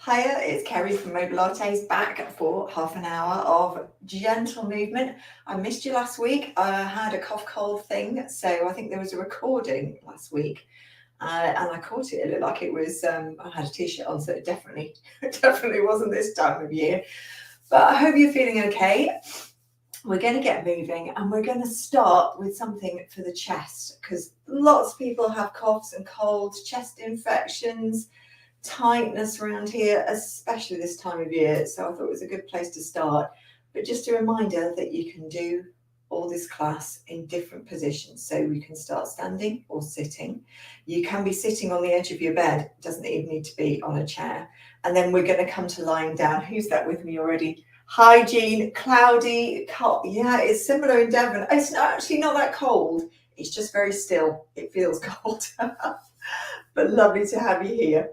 Hiya, it's Kerry from Mobilates, back for half an hour of gentle movement. I missed you last week. I had a cough cold thing, so I think there was a recording last week, and I caught it. It looked like it was. I had a t-shirt on, so it definitely wasn't this time of year. But I hope you're feeling okay. We're going to get moving, and we're going to start with something for the chest, because lots of people have coughs and colds, chest infections, tightness around here, especially this time of year. So I thought it was a good place to start. But just a reminder that you can do all this class in different positions. So we can start standing or sitting. You can be sitting on the edge of your bed. It doesn't even need to be on a chair. And then we're going to come to lying down. Who's that with me already? Hi, Jean. Cloudy. Yeah, it's similar in Devon. It's actually not that cold. It's just very still. It feels cold. But lovely to have you here.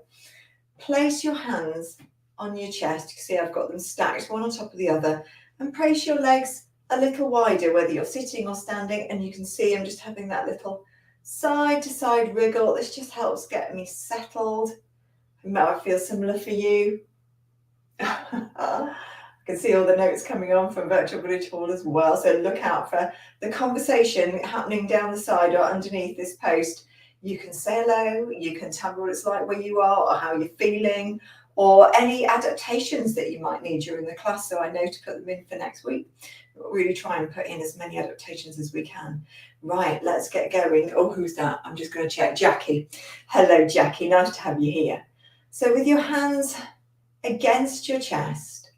Place your hands on your chest. You can see I've got them stacked one on top of the other, and place your legs a little wider, whether you're sitting or standing. And you can see I'm just having that little side to side wriggle. This just helps get me settled. It might feel similar for you. I can see all the notes coming on from Virtual Village Hall as well. So look out for the conversation happening down the side or underneath this post. You can say hello, you can tell me what it's like where you are or how you're feeling, or any adaptations that you might need during the class, so I know to put them in for next week. We'll really try and put in as many adaptations as we can. Right, let's get going. Oh, who's that? I'm just going to check. Jackie. Hello, Jackie. Nice to have you here. So with your hands against your chest,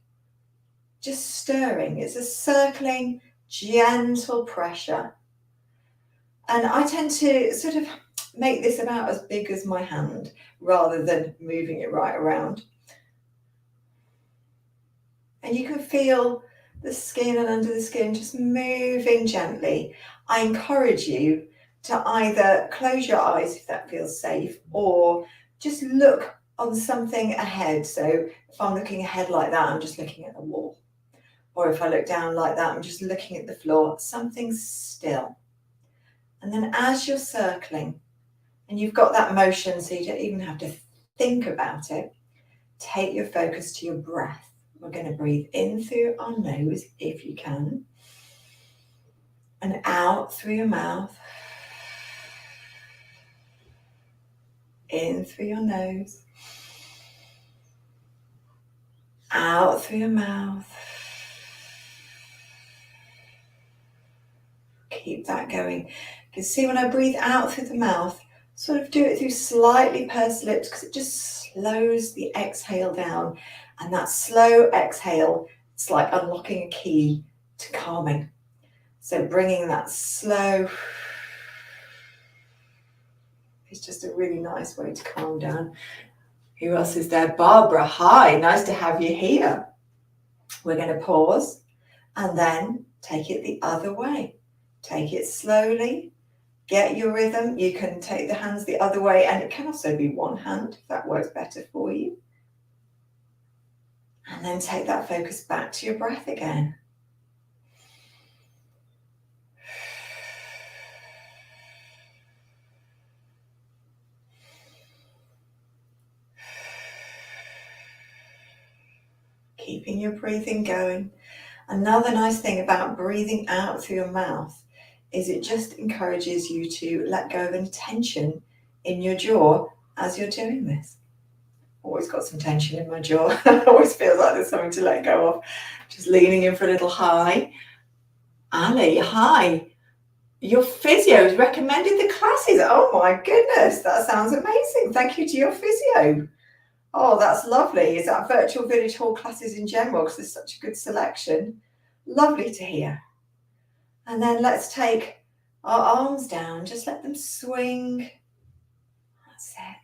just stirring. It's a circling, gentle pressure. And I tend to sort of make this about as big as my hand rather than moving it right around. And you can feel the skin and under the skin just moving gently. I encourage you to either close your eyes if that feels safe, or just look on something ahead. So if I'm looking ahead like that, I'm just looking at the wall. Or if I look down like that, I'm just looking at the floor. Something still. And then as you're circling, and you've got that motion, so you don't even have to think about it, take your focus to your breath. We're going to breathe in through our nose, if you can, and out through your mouth. In through your nose, out through your mouth. Keep that going. You can see when I breathe out through the mouth, sort of do it through slightly pursed lips, because it just slows the exhale down. And that slow exhale, it's like unlocking a key to calming. So bringing that slow, it's just a really nice way to calm down. Who else is there? Barbara, hi, nice to have you here. We're going to pause and then take it the other way. Take it slowly. Get your rhythm. You can take the hands the other way, and it can also be one hand if that works better for you. And then take that focus back to your breath again. Keeping your breathing going. Another nice thing about breathing out through your mouth is it just encourages you to let go of any tension in your jaw as you're doing this. Always got some tension in my jaw. Always feels like there's something to let go of. Just leaning in for a little hi. Ali, hi. Your physio has recommended the classes. Oh my goodness, that sounds amazing. Thank you to your physio. Oh, that's lovely. Is that Virtual Village Hall classes in general? Because there's such a good selection. Lovely to hear. And then let's take our arms down. Just let them swing. That's it.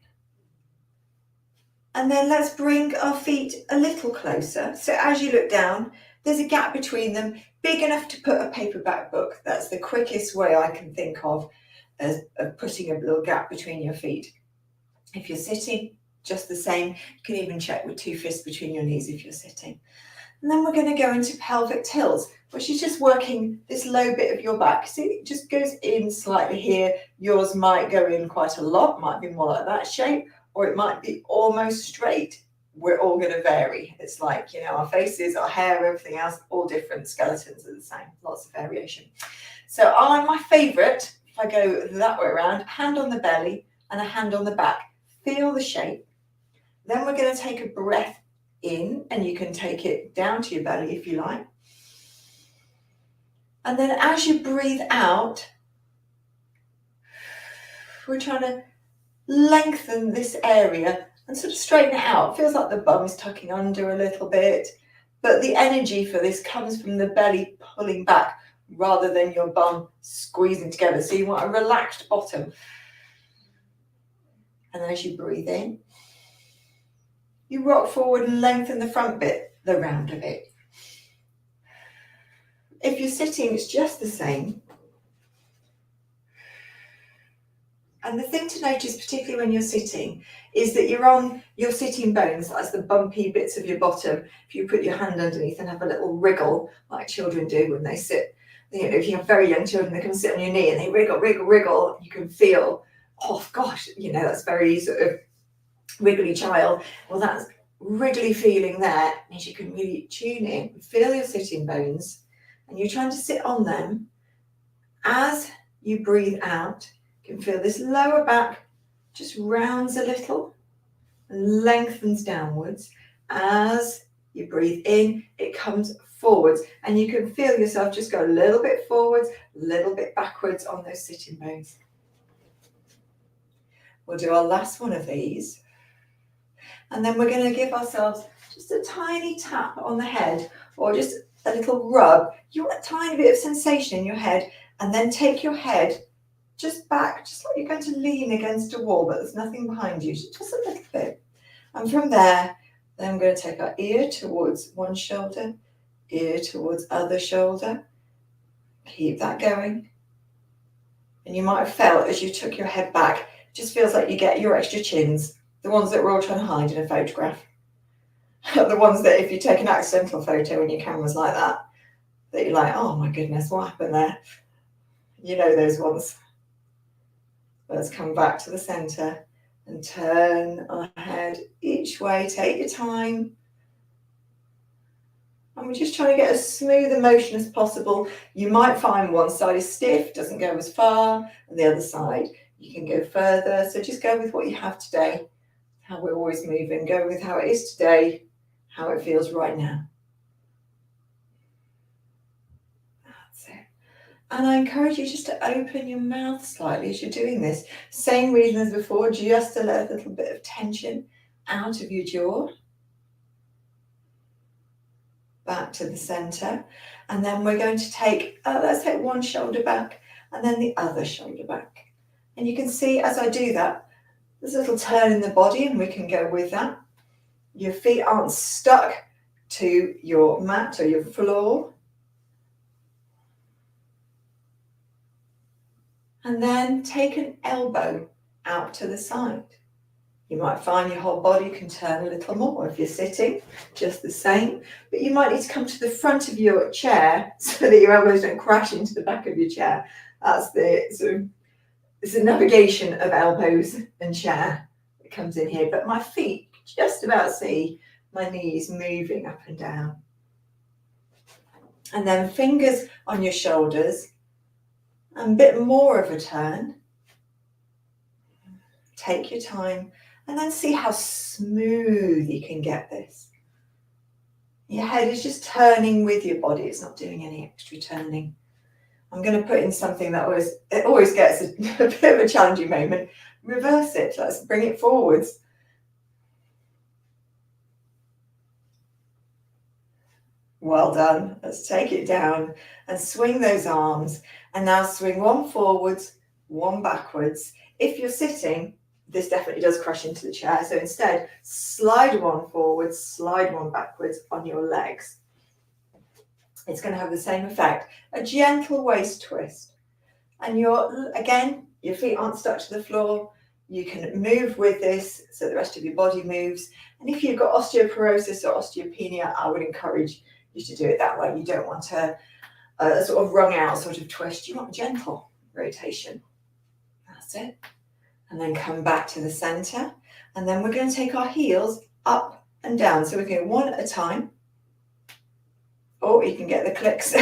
And then let's bring our feet a little closer. So as you look down, there's a gap between them, big enough to put a paperback book. That's the quickest way I can think of putting a little gap between your feet. If you're sitting, just the same. You can even check with 2 fists between your knees if you're sitting. And then we're going to go into pelvic tilts, which is just working this low bit of your back. See, it just goes in slightly here. Yours might go in quite a lot, might be more like that shape, or it might be almost straight. we're all going to vary. It's like, you know, our faces, our hair, everything else, all different. Skeletons are the same, lots of variation. So my favourite, if I go that way around, hand on the belly and a hand on the back. Feel the shape. Then we're going to take a breath in, and you can take it down to your belly if you like. And then as you breathe out, we're trying to lengthen this area and sort of straighten it out. It feels like the bum's tucking under a little bit, but the energy for this comes from the belly pulling back rather than your bum squeezing together. So you want a relaxed bottom. And as you breathe in, you rock forward and lengthen the front bit, the round of it. If you're sitting, it's just the same. And the thing to notice, particularly when you're sitting, is that you're on your sitting bones. That's the bumpy bits of your bottom. If you put your hand underneath and have a little wriggle, like children do when they sit, you know, if you have very young children, they can sit on your knee and they wriggle, wriggle, wriggle. You can feel, oh gosh, you know, that's very sort of wiggly child. Well, that's wriggly feeling there. Means you can really tune in, feel your sitting bones, and you're trying to sit on them. As you breathe out, you can feel this lower back just rounds a little and lengthens downwards. As you breathe in, it comes forwards, and you can feel yourself just go a little bit forwards, a little bit backwards on those sitting bones. We'll do our last one of these, and then we're going to give ourselves just a tiny tap on the head, or just a little rub. You want a tiny bit of sensation in your head, and then take your head just back, just like you're going to lean against a wall, but there's nothing behind you, just a little bit. And from there, then we're going to take our ear towards one shoulder, ear towards other shoulder. Keep that going. And you might have felt as you took your head back, it just feels like you get your extra chins, the ones that we're all trying to hide in a photograph. The ones that if you take an accidental photo and your camera's like that you're like, oh my goodness, what happened there? You know those ones. Let's come back to the centre and turn our head each way. Take your time. And we're just trying to get as smooth a motion as possible. You might find one side is stiff, doesn't go as far, and the other side, you can go further. So just go with what you have today, how we're always moving. Go with how it is today, how it feels right now. That's it. And I encourage you just to open your mouth slightly as you're doing this. Same reason as before, just to let a little bit of tension out of your jaw. Back to the centre. And then we're going to take, let's take one shoulder back and then the other shoulder back. And you can see as I do that, there's a little turn in the body, and we can go with that. Your feet aren't stuck to your mat or your floor. And then take an elbow out to the side. You might find your whole body can turn a little more if you're sitting, just the same. But you might need to come to the front of your chair so that your elbows don't crash into the back of your chair. That's the sort of, it's a navigation of elbows and chair that comes in here. But my feet just about see my knees moving up and down. And then fingers on your shoulders. And a bit more of a turn. Take your time and then see how smooth you can get this. Your head is just turning with your body. It's not doing any extra turning. I'm going to put in something that always gets a bit of a challenging moment. Reverse it. Let's bring it forwards. Well done. Let's take it down and swing those arms. And now swing one forwards, one backwards. If you're sitting, this definitely does crash into the chair. So instead, slide one forwards, slide one backwards on your legs. It's going to have the same effect. A gentle waist twist. And again, your feet aren't stuck to the floor. You can move with this so the rest of your body moves. And if you've got osteoporosis or osteopenia, I would encourage you to do it that way. You don't want a sort of wrung out sort of twist. You want gentle rotation. That's it. And then come back to the center. And then we're going to take our heels up and down. So we can go one at a time. Or you can get the clicks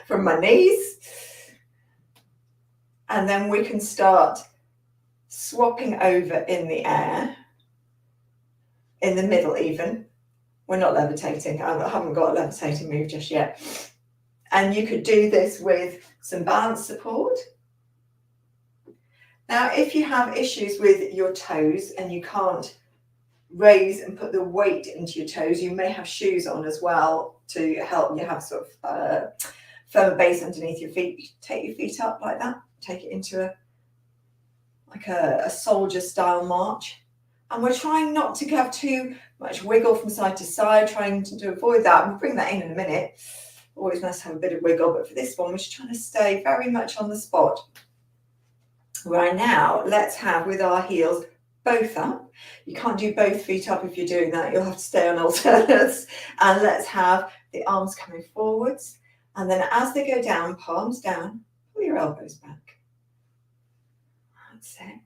from my knees. And then we can start swapping over in the air, in the middle even. We're not levitating. I haven't got a levitating move just yet. And you could do this with some balance support. Now, if you have issues with your toes and you can't raise and put the weight into your toes, you may have shoes on as well to help you have sort of firmer base underneath your feet. Take your feet up like that. Take it into a soldier style march. And we're trying not to have too much wiggle from side to side, trying to avoid that. We'll bring that in a minute. Always nice to have a bit of wiggle, but for this one, we're just trying to stay very much on the spot. Right now, let's have with our heels both up. You can't do both feet up if you're doing that. You'll have to stay on alternates. And let's have the arms coming forwards. And then as they go down, palms down, pull your elbows back. That's it.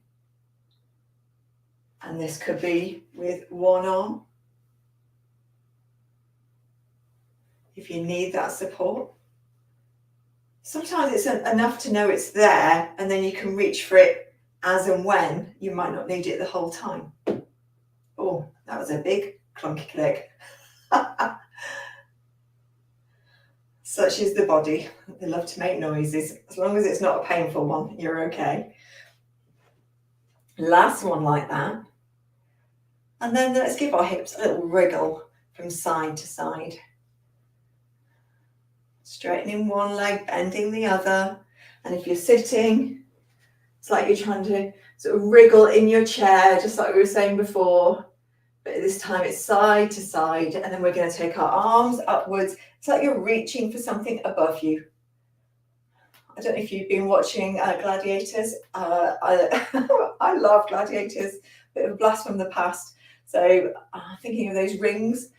And this could be with one arm. If you need that support. Sometimes it's enough to know it's there and then you can reach for it as and when. You might not need it the whole time. Oh, that was a big clunky click. Such is the body. They love to make noises. As long as it's not a painful one, you're okay. Last one like that. And then let's give our hips a little wriggle from side to side. Straightening one leg, bending the other. And if you're sitting, it's like you're trying to sort of wriggle in your chair, just like we were saying before. But this time it's side to side. And then we're going to take our arms upwards. It's like you're reaching for something above you. I don't know if you've been watching Gladiators. I love Gladiators. Bit of a blast from the past. So thinking of those rings.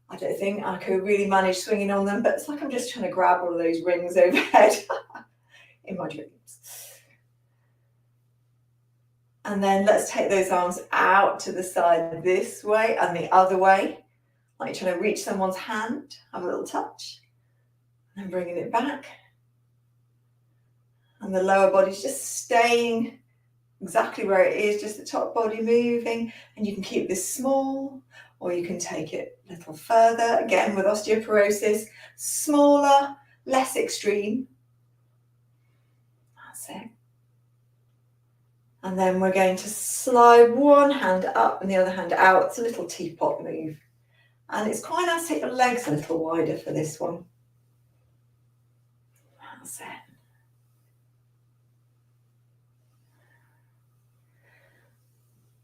I don't think I could really manage swinging on them, but it's like I'm just trying to grab all of those rings overhead in my dreams. And then let's take those arms out to the side this way and the other way. Like you're trying to reach someone's hand, have a little touch, and then bringing it back. And the lower body's just staying exactly where it is, just the top body moving. And you can keep this small, or you can take it a little further. Again, with osteoporosis, smaller, less extreme. That's it. And then we're going to slide one hand up and the other hand out. It's a little teapot move. And it's quite nice to take your legs a little wider for this one. That's it.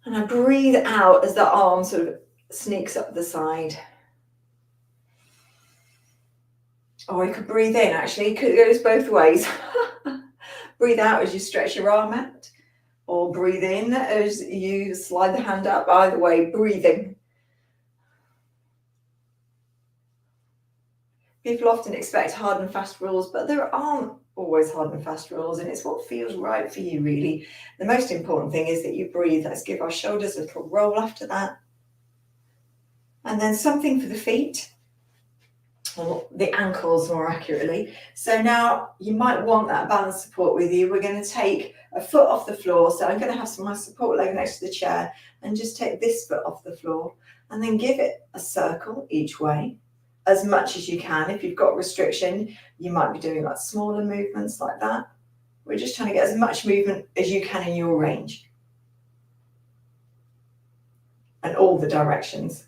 And I breathe out as the arm sort of sneaks up the side. Or you could breathe in, actually. It goes both ways. Breathe out as you stretch your arm out. Or breathe in as you slide the hand up. Either way, breathing. People often expect hard and fast rules, but there aren't always hard and fast rules, and it's what feels right for you, really. The most important thing is that you breathe. Let's give our shoulders a little roll after that. And then something for the feet, or the ankles more accurately. So now you might want that balance support with you. We're going to take a foot off the floor. So I'm going to have my support leg next to the chair and just take this foot off the floor and then give it a circle each way as much as you can. If you've got restriction, you might be doing like smaller movements like that. We're just trying to get as much movement as you can in your range and all the directions.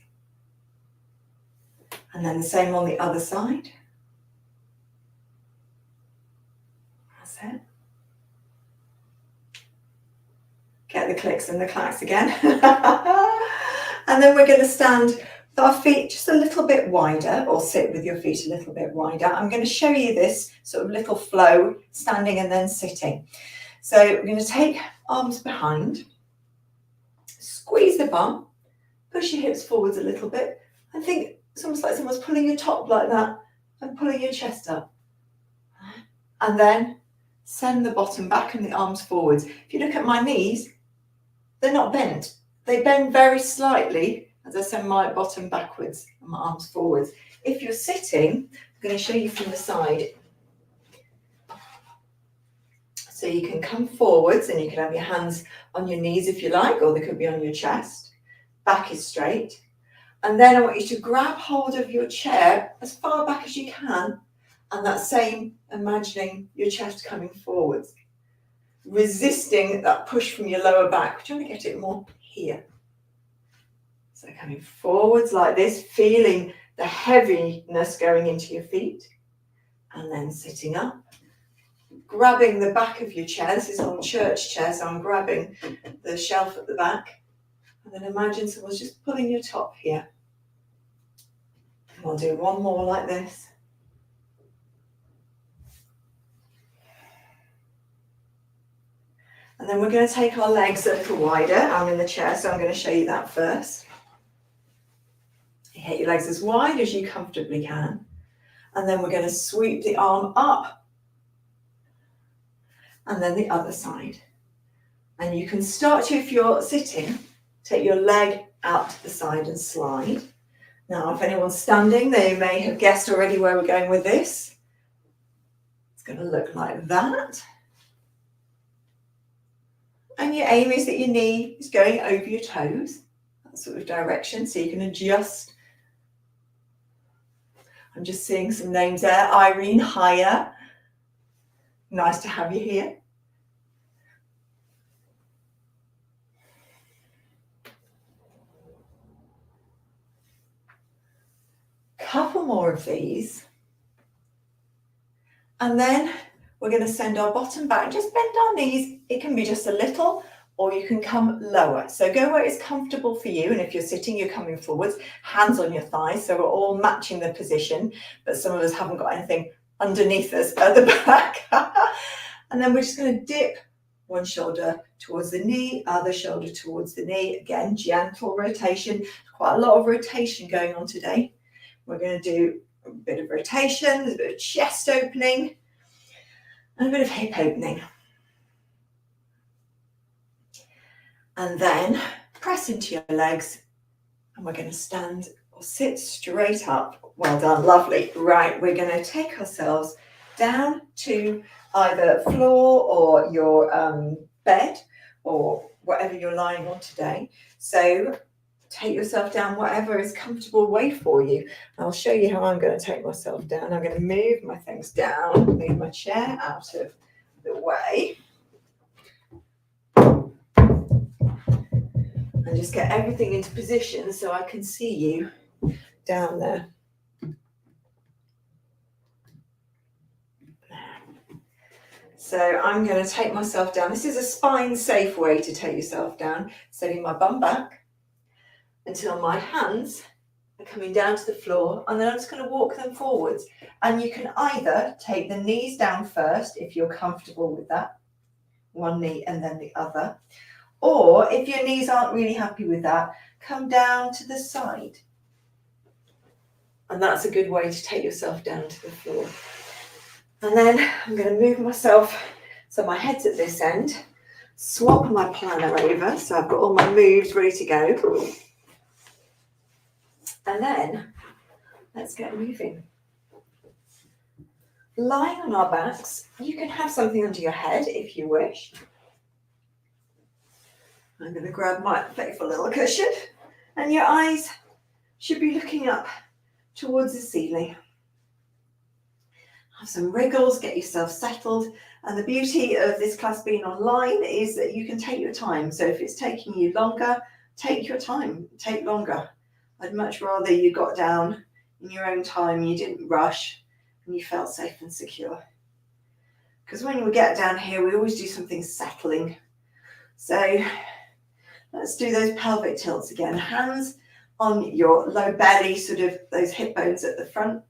And then the same on the other side. That's it. Get the clicks and the clacks again. And then we're going to stand with our feet just a little bit wider, or sit with your feet a little bit wider. I'm going to show you this sort of little flow, standing and then sitting. So we're going to take arms behind, squeeze the bum, push your hips forwards a little bit. I think it's almost like someone's pulling your top like that and pulling your chest up. And then send the bottom back and the arms forwards. If you look at my knees, they're not bent. They bend very slightly as I send my bottom backwards and my arms forwards. If you're sitting, I'm going to show you from the side. So you can come forwards and you can have your hands on your knees if you like, or they could be on your chest. Back is straight. And then I want you to grab hold of your chair as far back as you can. And that same, imagining your chest coming forwards. Resisting that push from your lower back. Do you want to get it more here? So coming forwards like this, feeling the heaviness going into your feet. And then sitting up. Grabbing the back of your chair. This is an old church chair, so I'm grabbing the shelf at the back. And then imagine someone's just pulling your top here. And I'll do one more like this. And then we're going to take our legs a little wider. I'm in the chair, so I'm going to show you that first. You hit your legs as wide as you comfortably can. And then we're going to sweep the arm up. And then the other side. And you can start to, if you're sitting, take your leg out to the side and slide. Now, if anyone's standing, they may have guessed already where we're going with this. It's going to look like that. And your aim is that your knee is going over your toes, that sort of direction, so you can adjust. I'm just seeing some names there. Irene, hiya. Nice to have you here. Couple more of these. And then we're going to send our bottom back. Just bend our knees. It can be just a little, or you can come lower. So go where it's comfortable for you. And if you're sitting, you're coming forwards, hands on your thighs. So we're all matching the position, but some of us haven't got anything underneath us at the back. And then we're just going to dip one shoulder towards the knee, other shoulder towards the knee. Again, gentle rotation. Quite a lot of rotation going on today. We're going to do a bit of rotation, a bit of chest opening, and a bit of hip opening. And then press into your legs, and we're going to stand or sit straight up. Well done, lovely. Right, we're going to take ourselves down to either floor or your bed or whatever you're lying on today. So take yourself down whatever is comfortable way for you. I'll show you how I'm going to take myself down. I'm going to move my things down, move my chair out of the way. And just get everything into position so I can see you down there. So I'm going to take myself down. This is a spine safe way to take yourself down, setting my bum back until my hands are coming down to the floor, and then I'm just going to walk them forwards. And you can either take the knees down first if you're comfortable with that, one knee and then the other, or if your knees aren't really happy with that, come down to the side. And that's a good way to take yourself down to the floor. And then I'm going to move myself so my head's at this end, swap my planner over so I've got all my moves ready to go. And then let's get moving. Lying on our backs, you can have something under your head if you wish. I'm going to grab my playful little cushion, and your eyes should be looking up towards the ceiling. Have some wriggles, get yourself settled. And the beauty of this class being online is that you can take your time. So if it's taking you longer, take your time, take longer. I'd much rather you got down in your own time, you didn't rush, and you felt safe and secure. Because when we get down here, we always do something settling. So let's do those pelvic tilts again. Hands on your low belly, sort of those hip bones at the front.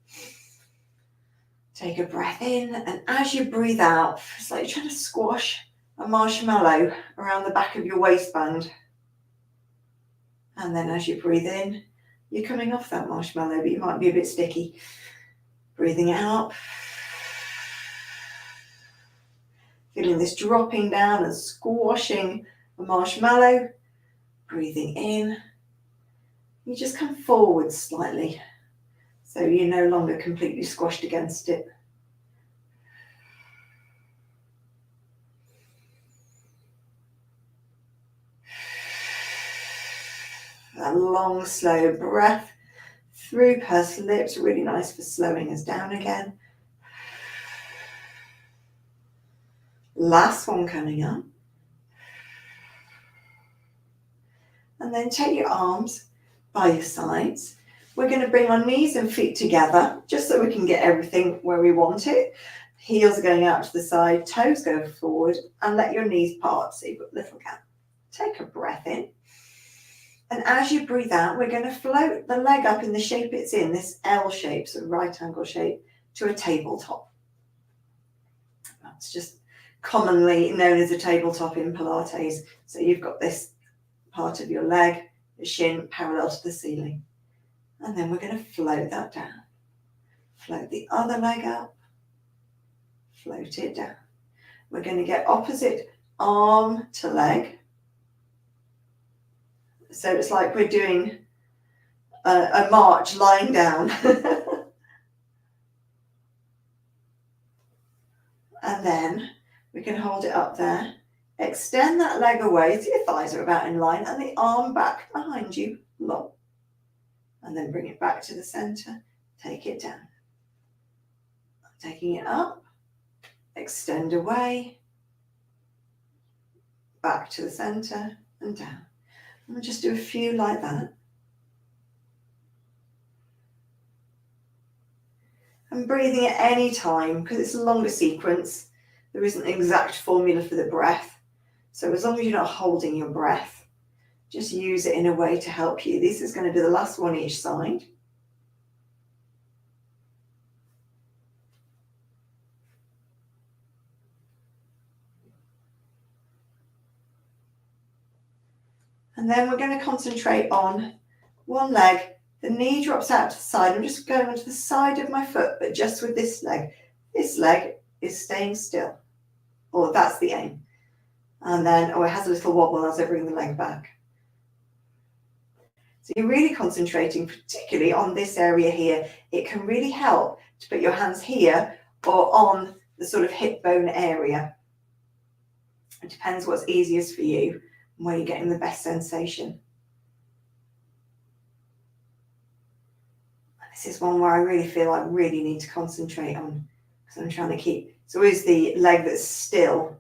Take a breath in, and as you breathe out, it's like you're trying to squash a marshmallow around the back of your waistband. And then as you breathe in, you're coming off that marshmallow, but you might be a bit sticky. Breathing out. Feeling this dropping down and squashing a marshmallow. Breathing in. You just come forward slightly, so you're no longer completely squashed against it. A long, slow breath through pursed lips, really nice for slowing us down again. Last one coming up. And then take your arms by your sides. We're going to bring our knees and feet together, just so we can get everything where we want it. Heels are going out to the side, toes go forward, and let your knees part so you've got a little gap. Take a breath in. And as you breathe out, we're going to float the leg up in the shape it's in, this L shape, so right angle shape, to a tabletop. That's just commonly known as a tabletop in Pilates. So you've got this part of your leg, the shin, parallel to the ceiling. And then we're going to float that down. Float the other leg up. Float it down. We're going to get opposite arm to leg. So it's like we're doing a march lying down. And then we can hold it up there. Extend that leg away so your thighs are about in line and the arm back behind you, long. And then bring it back to the center. Take it down. Taking it up. Extend away. Back to the center and down. And we'll just do a few like that. And breathing at any time, because it's a longer sequence, there isn't an exact formula for the breath. So as long as you're not holding your breath, just use it in a way to help you. This is going to be the last one each side. And then we're going to concentrate on one leg. The knee drops out to the side. I'm just going onto the side of my foot, but just with this leg. This leg is staying still. Or that's the aim. And then, it has a little wobble as I bring the leg back. So you're really concentrating particularly on this area here. It can really help to put your hands here or on the sort of hip bone area. It depends what's easiest for you and where you're getting the best sensation. This is one where I really feel I really need to concentrate on, because I'm trying to keep, it's always the leg that's still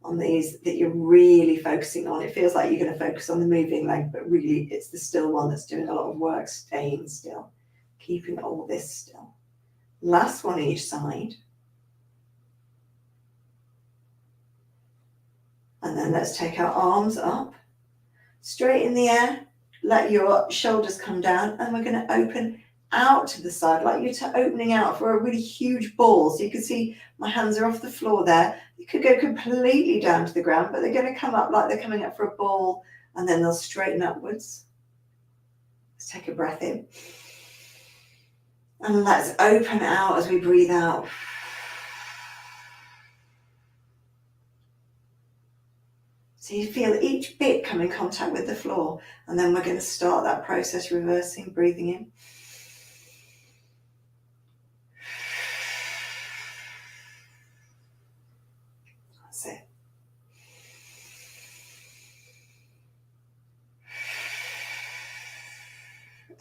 on these that you're really focusing on. It feels like you're going to focus on the moving leg, but really it's the still one that's doing a lot of work, staying still, keeping all this still. Last one each side. And then let's take our arms up, straight in the air, let your shoulders come down, and we're going to open out to the side, like you're opening out for a really huge ball. So you can see my hands are off the floor there. You could go completely down to the ground, but they're going to come up like they're coming up for a ball, and then they'll straighten upwards. Let's take a breath in. And let's open out as we breathe out. So you feel each bit come in contact with the floor, and then we're going to start that process, reversing, breathing in. That's it.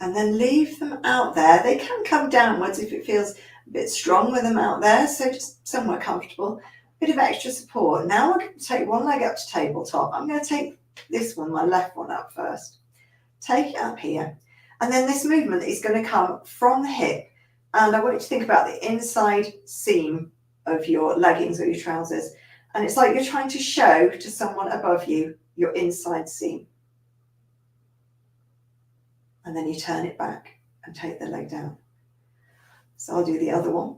And then leave them out there. They can come downwards if it feels a bit strong with them out there, so just somewhere comfortable. Bit of extra support. Now we're going to take one leg up to tabletop. I'm going to take this one, my left one, up first. Take it up here. And then this movement is going to come from the hip. And I want you to think about the inside seam of your leggings or your trousers. And it's like you're trying to show to someone above you your inside seam. And then you turn it back and take the leg down. So I'll do the other one.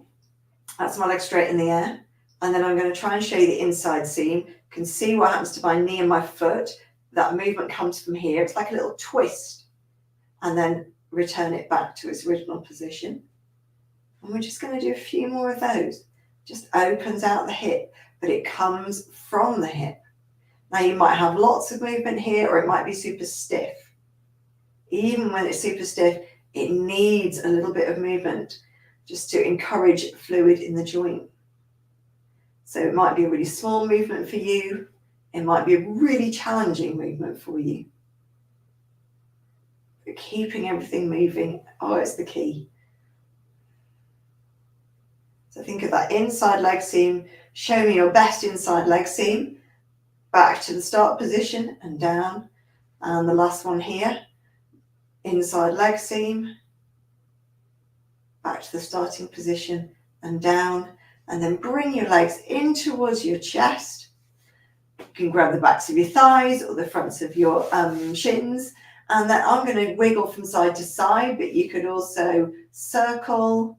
That's my leg straight in the air. And then I'm going to try and show you the inside seam. You can see what happens to my knee and my foot. That movement comes from here. It's like a little twist. And then return it back to its original position. And we're just going to do a few more of those. Just opens out the hip, but it comes from the hip. Now you might have lots of movement here, or it might be super stiff. even when it's super stiff, it needs a little bit of movement just to encourage fluid in the joint. So it might be a really small movement for you. It might be a really challenging movement for you. But keeping everything moving, it's the key. So think of that inside leg seam. Show me your best inside leg seam. Back to the start position and down. And the last one here. Inside leg seam. Back to the starting position and down. And then bring your legs in towards your chest. You can grab the backs of your thighs or the fronts of your shins. And then I'm going to wiggle from side to side, but you could also circle.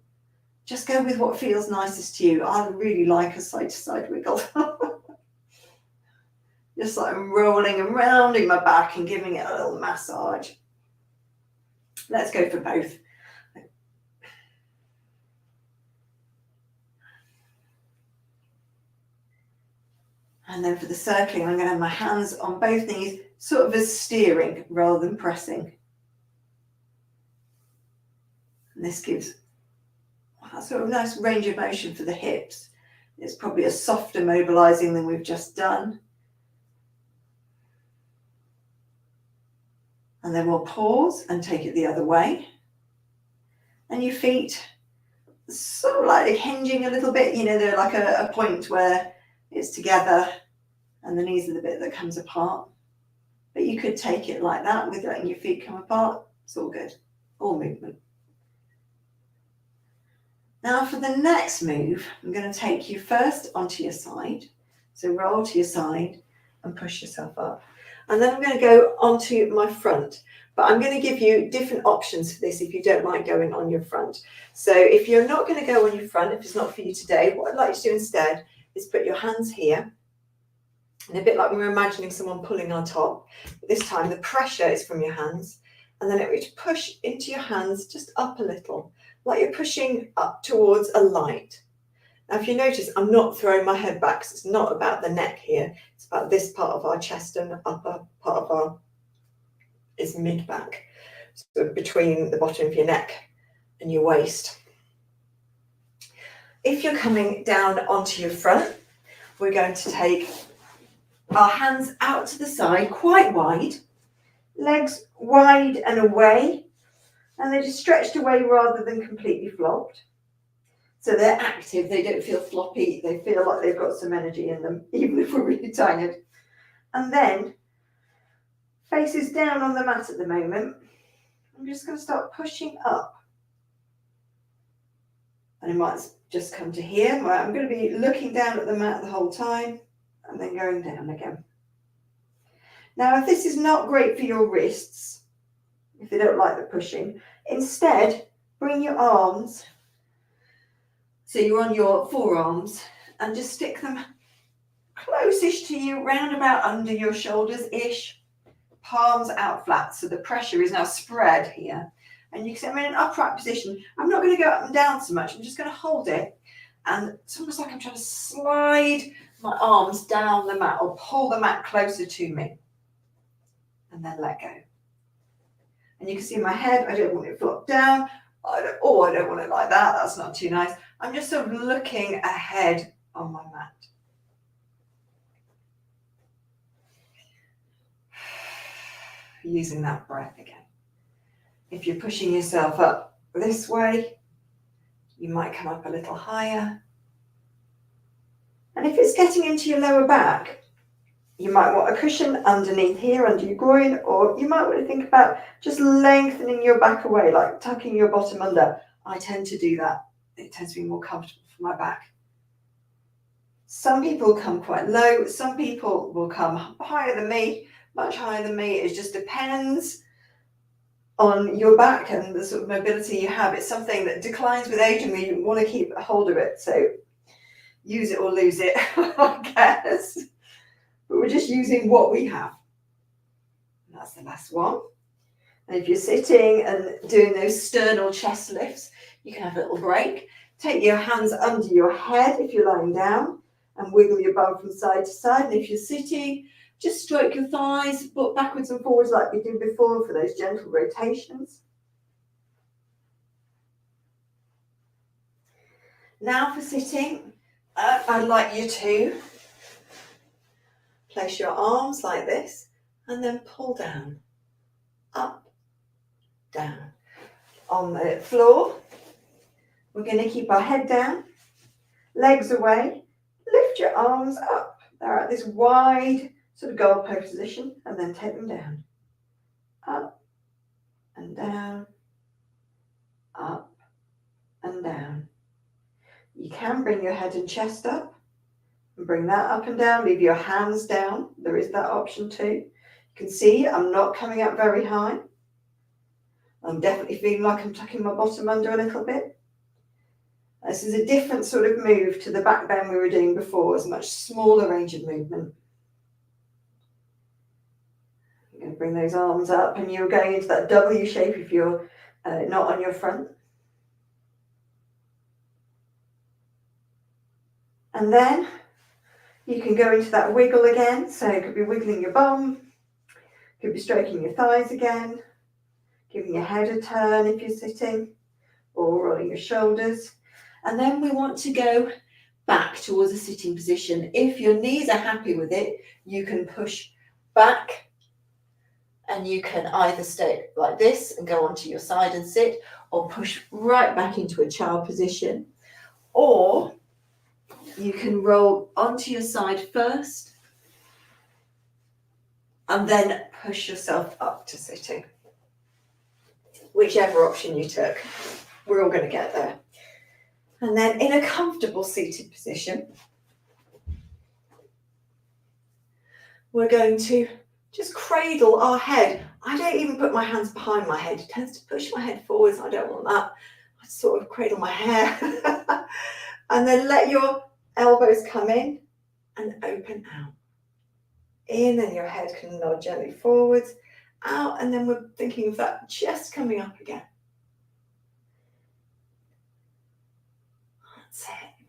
Just go with what feels nicest to you. I really like a side to side wiggle. Just like I'm rolling and rounding my back and giving it a little massage. Let's go for both. And then for the circling, I'm going to have my hands on both knees, sort of as steering rather than pressing. And this gives a sort of nice range of motion for the hips. It's probably a softer mobilizing than we've just done. And then we'll pause and take it the other way. And your feet sort of like hinging a little bit, you know, they're like a point where it's together and the knees are the bit that comes apart. But you could take it like that with letting your feet come apart. It's all good, all movement. Now for the next move, I'm going to take you first onto your side. So roll to your side and push yourself up. And then I'm going to go onto my front. But I'm going to give you different options for this if you don't like going on your front. So if you're not going to go on your front, if it's not for you today, what I'd like you to do instead is put your hands here. And a bit like we're imagining someone pulling on top. But this time the pressure is from your hands. And then it would push into your hands just up a little, like you're pushing up towards a light. Now, if you notice, I'm not throwing my head back, because it's not about the neck here. It's about this part of our chest and the upper part of our is mid-back. So between the bottom of your neck and your waist. If you're coming down onto your front, we're going to take our hands out to the side, quite wide, legs wide and away, and they're just stretched away rather than completely flopped. So they're active, they don't feel floppy, they feel like they've got some energy in them, even if we're really tired. And then, faces down on the mat at the moment, I'm just going to start pushing up. And it might just come to here, where I'm going to be looking down at the mat the whole time, and then going down again. Now, if this is not great for your wrists, if they don't like the pushing, instead, bring your arms, so you're on your forearms, and just stick them close-ish to you, round about under your shoulders-ish, palms out flat, so the pressure is now spread here. And you can see I'm in an upright position. I'm not going to go up and down so much, I'm just going to hold it, and it's almost like I'm trying to slide my arms down the mat, or pull the mat closer to me, and then let go. And you can see my head, I don't want it to flop down, I don't want it like that, that's not too nice. I'm just sort of looking ahead on my mat. Using that breath again. If you're pushing yourself up this way, you might come up a little higher. And if it's getting into your lower back, you might want a cushion underneath here, under your groin, or you might want to think about just lengthening your back away, like tucking your bottom under. I tend to do that. It tends to be more comfortable for my back. Some people come quite low. Some people will come higher than me, much higher than me. It just depends on your back and the sort of mobility you have. It's something that declines with age, and we want to keep a hold of it. So use it or lose it, I guess. But we're just using what we have. And that's the last one. And if you're sitting and doing those sternal chest lifts, you can have a little break. Take your hands under your head if you're lying down, and wiggle your bum from side to side. And if you're sitting, just stroke your thighs, but backwards and forwards like we did before for those gentle rotations. Now for sitting, I'd like you to place your arms like this and then pull down, up, down. On the floor, we're going to keep our head down, legs away, lift your arms up. They're at this wide sort of goalpost position, and then take them down. Up and down, up and down. You can bring your head and chest up and bring that up and down. Leave your hands down. There is that option too. You can see I'm not coming up very high. I'm definitely feeling like I'm tucking my bottom under a little bit. This is a different sort of move to the back bend we were doing before. It's a much smaller range of movement. You're going to bring those arms up and you're going into that W shape if you're not on your front. And then you can go into that wiggle again. So it could be wiggling your bum, could be stroking your thighs again, giving your head a turn if you're sitting, or rolling your shoulders. And then we want to go back towards a sitting position. If your knees are happy with it, you can push back and you can either stay like this and go onto your side and sit, or push right back into a child position, or you can roll onto your side first and then push yourself up to sitting. Whichever option you took, we're all going to get there. And then in a comfortable seated position, we're going to just cradle our head. I don't even put my hands behind my head. It tends to push my head forwards. I don't want that. I sort of cradle my hair. And then let your elbows come in and open out. In, and your head can nod gently forwards, out, and then we're thinking of that chest coming up again. That's it.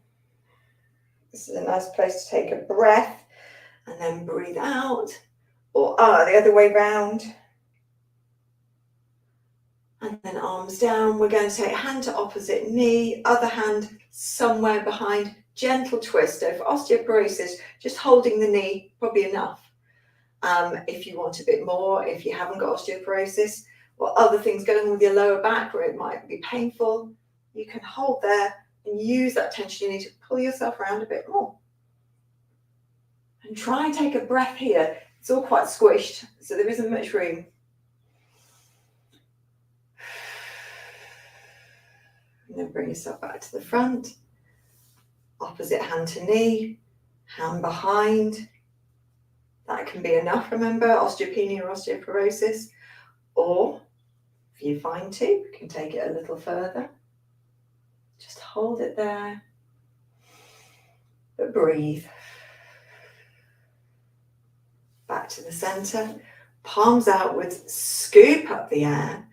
This is a nice place to take a breath and then breathe out, or the other way round. And then arms down. We're going to take hand to opposite knee, other hand somewhere behind, gentle twist. So for osteoporosis, just holding the knee, probably enough. If you want a bit more, if you haven't got osteoporosis, or other things going on with your lower back where it might be painful, you can hold there and use that tension. You need to pull yourself around a bit more. And try and take a breath here. It's all quite squished, so there isn't much room. And then bring yourself back to the front. Opposite hand to knee, hand behind. That can be enough, remember, osteopenia or osteoporosis. Or if you find to, you can take it a little further. Just hold it there. But breathe. Back to the center. Palms outwards, scoop up the air.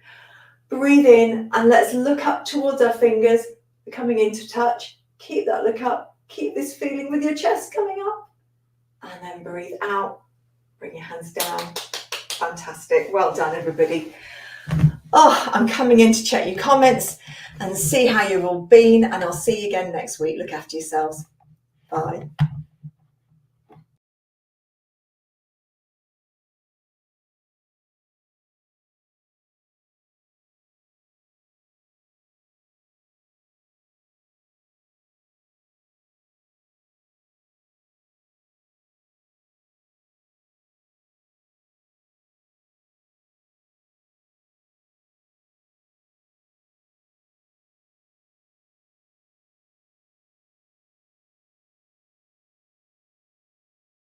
Breathe in and let's look up towards our fingers, coming into touch. Keep that look up. Keep this feeling with your chest coming up. And then breathe out. Bring your hands down. Fantastic. Well done, everybody. Oh, I'm coming in to check your comments and see how you've all been. And I'll see you again next week. Look after yourselves. Bye.